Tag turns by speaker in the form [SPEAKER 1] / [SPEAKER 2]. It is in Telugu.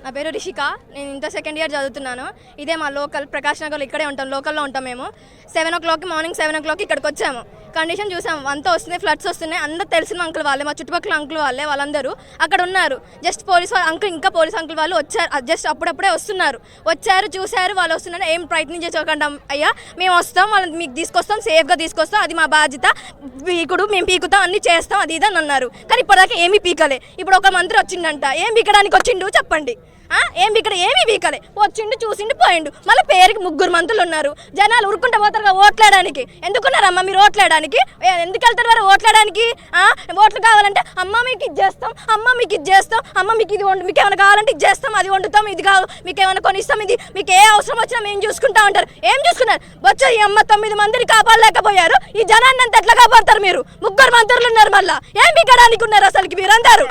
[SPEAKER 1] నా పేరు రిషిక. నేను ఇంటర్ సెకండ్ ఇయర్ చదువుతున్నాను. ఇదే మా లోకల్ ప్రకాష్ నగర్లో ఇక్కడే ఉంటాం, లోకల్లో ఉంటాం మేము. 7 o'clock మార్నింగ్ 7 o'clock ఇక్కడికి వచ్చాము. కండిషన్ చూసాం, అంతా వస్తున్నాయి, ఫ్లడ్స్ వస్తున్నాయి. అందరూ తెలిసిన అంకుల్ వాళ్ళే, మా చుట్టుపక్కల అంకుల్ వాళ్ళే, వాళ్ళందరూ అక్కడ ఉన్నారు. జస్ట్ పోలీస్ అంకుల్, ఇంకా పోలీస్ అంకుల్ వాళ్ళు వచ్చారు, జస్ట్ అప్పుడప్పుడే వస్తున్నారు. వచ్చారు, చూశారు, వాళ్ళు వస్తున్నారు. ఏం ప్రయత్నించకుండా అయ్యా మేము వస్తాం, వాళ్ళని మీకు తీసుకొస్తాం, సేఫ్గా తీసుకొస్తాం, అది మా బాధ్యత, పీకుడు మేము పీకుతాం, అన్ని చేస్తాం, అది ఇదని అన్నారు. కానీ ఇప్పటిదాకా ఏమీ పీకలే. ఇప్పుడు ఒక మంత్రి వచ్చిండంట, ఏం పీకడానికి వచ్చిండు చెప్పండి? ఇక్కడ ఏమీ పీకలే, వచ్చిండు, చూసిండు, పోయిండు. మళ్ళీ పేరుకి 3 మంత్రులు ఉన్నారు. జనాలు ఉరుకుంటూ పోతారు ఓట్లేయడానికి. ఎందుకున్నారమ్మా మీరు ఓట్లేయడానికి? ఎందుకు వెళ్తారు వారు ఓట్లేయడానికి? ఓట్లు కావాలంటే అమ్మ మీకు ఇది చేస్తాం, అమ్మ మీకు ఇది చేస్తాం, అమ్మ మీకు ఇది వండు, మీకు ఏమైనా కావాలంటే ఇది చేస్తాం, అది వండుతాం, ఇది కాదు మీకు ఏమైనా కొనిస్తాం, ఇది మీకు ఏ అవసరం వచ్చినా మేము చూసుకుంటా ఉంటారు. ఏం చూసుకున్నారు? వచ్చా ఈ అమ్మ 9 మందిని కాపాడలేకపోయారు. ఈ జనాన్ని అంతా ఎట్లా కాపాడతారు మీరు? 3 మంత్రులు ఉన్నారు, మళ్ళీ ఏం పీకడానికి ఉన్నారు అసలుకి మీరందరూ?